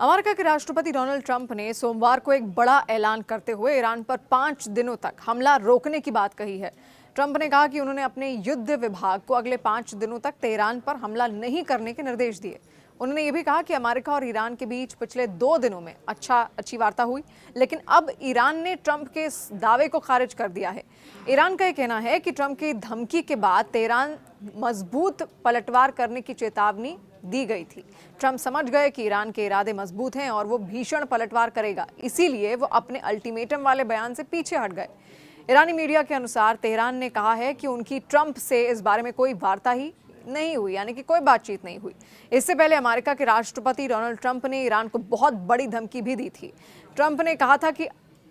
America के राष्ट्रपति Donald Trump ने सोमवार को एक बड़ा ऐलान करते हुए ईरान पर 5 दिनों तक हमला रोकने की बात कही है। ट्रंप ने कहा कि उन्होंने अपने युद्ध विभाग को अगले 5 दिनों तक तेहरान पर हमला नहीं करने के निर्देश दिए। उन्होंने ये भी कहा कि अमेरिका और ईरान के बीच पिछले 2 दिनों में अच्छी वार्ता हुई, लेकिन अब ईरान ने ट्रंप के इस दावे को खारिज कर दिया है। ईरान का यह कहना है कि ट्रंप की धमकी के बाद तेहरान मजबूत पलटवार करने की चेतावनी दी गई थी। ट्रंप समझ गए कि ईरान के इरादे मजबूत हैं और वो भीषण पलटवार करेगा, इसीलिए वो अपने अल्टीमेटम वाले बयान से पीछे हट गए। ईरानी मीडिया के अनुसार तेहरान ने कहा है कि उनकी ट्रंप से इस बारे में कोई वार्ता ही नहीं हुई, यानी कि कोई बातचीत नहीं हुई। इससे पहले अमेरिका के राष्ट्रपति डोनाल्ड ट्रंप ने ईरान को बहुत बड़ी धमकी भी दी थी। ट्रंप ने कहा था कि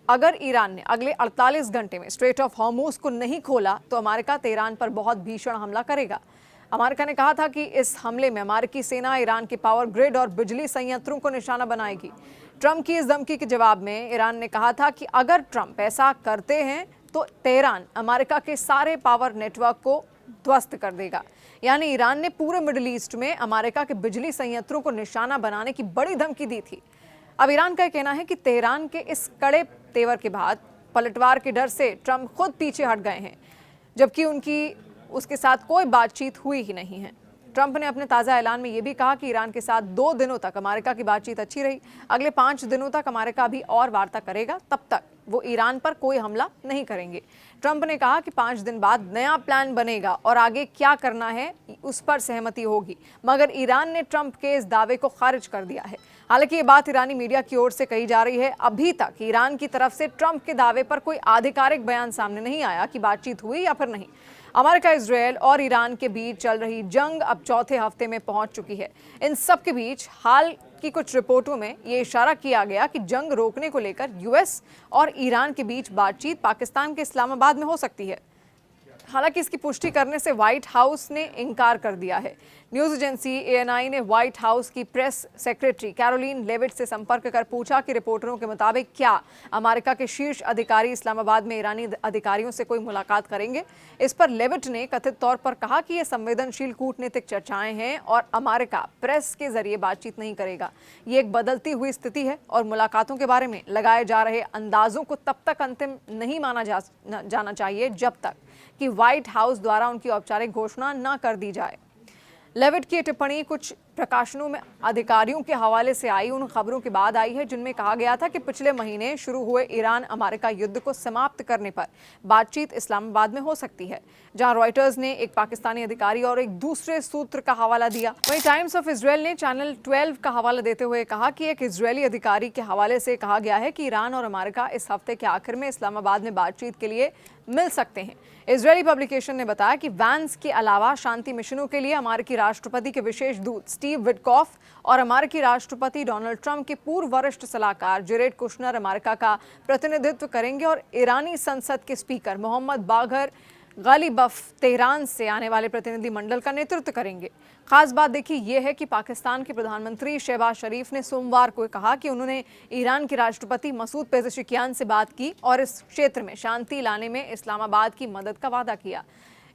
अगर ईरान ने अगले 48 घंटे में स्ट्रेट ऑफ हॉर्मुज को नहीं खोला तो अमेरिका तेहरान पर बहुत भीषण हमला करेगा। अमेरिका ने कहा था कि इस हमले में अमेरिकी सेना ईरान के पावर ग्रिड और बिजली संयंत्रों को निशाना बनाएगी। ट्रंप की इस धमकी के जवाब में ईरान ने कहा था कि अगर ट्रंप ऐसा करते हैं तो तेहरान अमेरिका के सारे पावर नेटवर्क को ध्वस्त कर देगा। यानी ईरान ने पूरे मिडिल ईस्ट में अमेरिका के बिजली संयंत्रों को निशाना बनाने की बड़ी धमकी दी थी। अब ईरान का कहना है कि तेहरान के इस कड़े तेवर के बाद पलटवार के डर से ट्रंप खुद पीछे हट गए हैं, जबकि उसके साथ कोई बातचीत हुई ही नहीं है। ट्रंप ने अपने ताज़ा ऐलान में यह भी कहा कि ईरान के साथ 2 दिनों तक अमेरिका की बातचीत अच्छी रही, अगले 5 दिनों तक अमेरिका अभी और वार्ता करेगा, तब तक वो ईरान पर कोई हमला नहीं करेंगे। ट्रंप ने कहा कि 5 दिन बाद नया प्लान बनेगा और आगे क्या करना है उस पर सहमति होगी, मगर ईरान ने ट्रंप के इस दावे को खारिज कर दिया है। हालांकि ये बात ईरानी मीडिया की ओर से कही जा रही है। अभी तक ईरान की तरफ से ट्रंप के दावे पर कोई आधिकारिक बयान सामने नहीं आया कि बातचीत हुई या फिर नहीं। अमेरिका, इजरायल और ईरान के बीच चल रही जंग अब चौथे हफ्ते में पहुंच चुकी है। इन सब के बीच हाल की कुछ रिपोर्टों में ये इशारा किया गया कि जंग रोकने को लेकर यूएस और ईरान के बीच बातचीत पाकिस्तान के इस्लामाबाद में हो सकती है। हालांकि इसकी पुष्टि करने से व्हाइट हाउस ने इनकार कर दिया है। न्यूज एजेंसी एएनआई ने व्हाइट हाउस की प्रेस सेक्रेटरी कैरोलिन लेविट से संपर्क कर पूछा कि रिपोर्टरों के मुताबिक क्या अमेरिका के शीर्ष अधिकारी इस्लामाबाद में ईरानी अधिकारियों से कोई मुलाकात करेंगे। इस पर लेविट ने कथित तौर पर कहा कि ये संवेदनशील कूटनीतिक चर्चाएं हैं और अमेरिका प्रेस के जरिए बातचीत नहीं करेगा। ये एक बदलती हुई स्थिति है और मुलाकातों के बारे में लगाए जा रहे अंदाजों को तब तक अंतिम नहीं माना जाना चाहिए जब तक कि व्हाइट हाउस द्वारा उनकी औपचारिक घोषणा न कर दी जाए। लेविट की टिप्पणी कुछ प्रकाशनों में अधिकारियों के हवाले से आई उन खबरों के बाद आई है जिनमें कहा गया था कि पिछले महीने शुरू हुए ईरान अमेरिका युद्ध को समाप्त करने पर बातचीत इस्लामाबाद में हो सकती है, जहां रॉयटर्स ने एक पाकिस्तानी अधिकारी और एक दूसरे सूत्र का हवाला दिया। वहीं टाइम्स ऑफ इजरायल ने चैनल 12 का हवाला देते हुए कहा कि एक इजरायली अधिकारी के हवाले से कहा गया है कि ईरान और अमेरिका इस हफ्ते के आखिर में इस्लामाबाद में बातचीत के लिए मिल सकते हैं। इजरायली पब्लिकेशन ने बताया कि वैंस के अलावा शांति मिशनों के लिए अमेरिकी राष्ट्रपति के विशेष दूत स्टीव विटकॉफ और अमेरिकी राष्ट्रपति डोनाल्ड ट्रंप के पूर्व वरिष्ठ सलाहकार जेरेड कुशनर अमेरिका का प्रतिनिधित्व करेंगे और ईरानी संसद के स्पीकर मोहम्मद बागर गालिबफ तेहरान से आने वाले प्रतिनिधि मंडल का नेतृत्व करेंगे। खास बात देखिए यह है कि पाकिस्तान के प्रधानमंत्री शहबाज शरीफ ने सोमवार को कहा कि उन्होंने ईरान के राष्ट्रपति मसूद पेज़ेश्कियान से बात की और इस क्षेत्र में शांति लाने में इस्लामाबाद की मदद का वादा किया।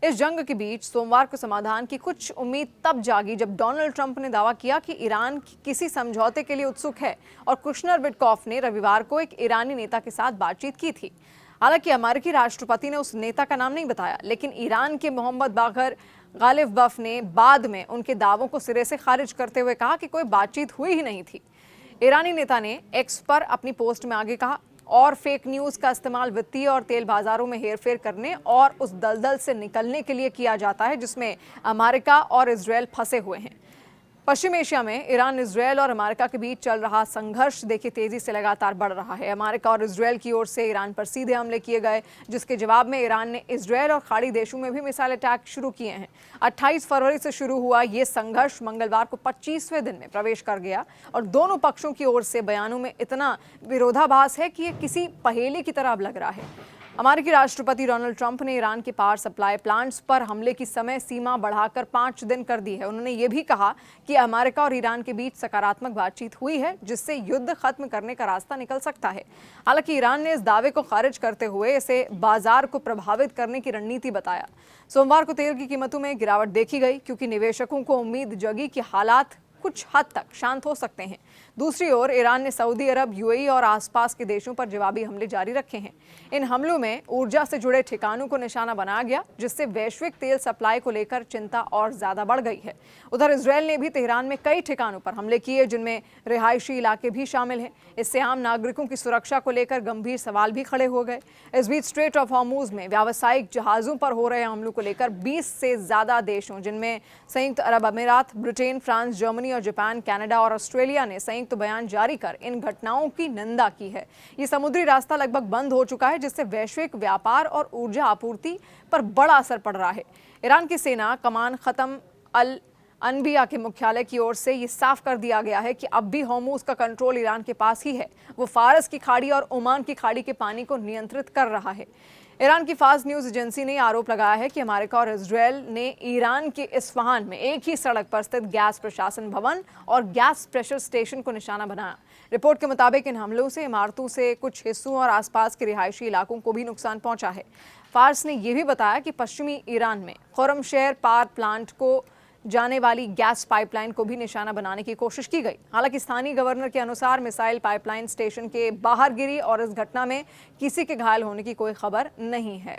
इस जंग के बीच सोमवार को समाधान की कुछ उम्मीद तब जागी जब डोनाल्ड ट्रंप ने दावा किया कि ईरान किसी समझौते के लिए उत्सुक है और कुशनर विटकॉफ ने रविवार को एक ईरानी नेता के साथ बातचीत की थी। हालांकि अमेरिकी राष्ट्रपति ने उस नेता का नाम नहीं बताया, लेकिन ईरान के मोहम्मद बागर गालिबफ ने बाद में उनके दावों को सिरे से खारिज करते हुए कहा कि कोई बातचीत हुई ही नहीं थी। ईरानी नेता ने एक्स पर अपनी पोस्ट में आगे कहा और फेक न्यूज़ का इस्तेमाल वित्तीय और तेल बाजारों में हेरफेर करने और उस दलदल से निकलने के लिए किया जाता है जिसमें अमेरिका और इजरायल फंसे हुए हैं। पश्चिम एशिया में ईरान, इजरायल और अमेरिका के बीच चल रहा संघर्ष देखिए तेजी से लगातार बढ़ रहा है। अमेरिका और इजरायल की ओर से ईरान पर सीधे हमले किए गए, जिसके जवाब में ईरान ने इजरायल और खाड़ी देशों में भी मिसाइल अटैक शुरू किए हैं। 28 फरवरी से शुरू हुआ ये संघर्ष मंगलवार को 25वें दिन में प्रवेश कर गया और दोनों पक्षों की ओर से बयानों में इतना विरोधाभास है कि ये किसी पहेली की तरह अब लग रहा है। अमेरिकी राष्ट्रपति डोनाल्ड ट्रंप ने ईरान के पावर सप्लाई प्लांट्स पर हमले की समय सीमा बढ़ाकर 5 दिन कर दी है। उन्होंने ये भी कहा कि अमेरिका और ईरान के बीच सकारात्मक बातचीत हुई है जिससे युद्ध खत्म करने का रास्ता निकल सकता है। हालांकि ईरान ने इस दावे को खारिज करते हुए इसे बाजार को प्रभावित करने की रणनीति बताया। सोमवार को तेल की कीमतों में गिरावट देखी गई क्योंकि निवेशकों को उम्मीद जगी कि हालात कुछ हद तक शांत हो सकते हैं। दूसरी ओर ईरान ने सऊदी अरब, यूएई और आसपास के देशों पर जवाबी हमले जारी रखे हैं। इन हमलों में ऊर्जा से जुड़े ठिकानों को निशाना बनाया गया, जिससे वैश्विक तेल सप्लाई को लेकर चिंता और ज्यादा बढ़ गई है। उधर इजरायल ने भी तेहरान में कई ठिकानों पर हमले किए, जिनमें रिहायशी इलाके भी शामिल हैं। इससे आम नागरिकों की सुरक्षा को लेकर गंभीर सवाल भी खड़े हो गए। इस बीच स्ट्रेट ऑफ हॉर्मुज में व्यावसायिक जहाजों पर हो रहे हमलों को लेकर 20 से ज्यादा देशों, जिनमें संयुक्त अरब अमीरात, ब्रिटेन, फ्रांस, जर्मनी और जापान, कनाडा और ऑस्ट्रेलिया ने संयुक्त बयान जारी कर इन घटनाओं की निंदा की है। ये समुद्री रास्ता लगभग बंद हो चुका है, जिससे वैश्विक व्यापार और ऊर्जा आपूर्ति पर बड़ा असर पड़ रहा है। ईरान की सेना कमान खत्म अल अनबिया के मुख्यालय की ओर से ये साफ कर दिया गया है कि अब भी हॉर्मुज का कंट्रोल ईरान के पास ही है। वो फारस की खाड़ी और ओमान की खाड़ी के पानी को नियंत्रित कर रहा है। ईरान की फास्ट न्यूज एजेंसी ने आरोप लगाया है कि अमेरिका और इजरायल ने ईरान के इस्फहान में एक ही सड़क पर स्थित गैस प्रशासन भवन और गैस प्रेशर स्टेशन को निशाना बनाया। रिपोर्ट के मुताबिक इन हमलों से इमारतों से कुछ हिस्सों और आसपास के रिहायशी इलाकों को भी नुकसान पहुंचा है। फार्स ने यह भी बताया कि पश्चिमी ईरान में खुर्रमशहर पावर प्लांट को जाने वाली गैस पाइपलाइन को भी निशाना बनाने की कोशिश की गई। हालांकि स्थानीय गवर्नर के अनुसार मिसाइल पाइपलाइन स्टेशन के बाहर गिरी और इस घटना में किसी के घायल होने की कोई खबर नहीं है।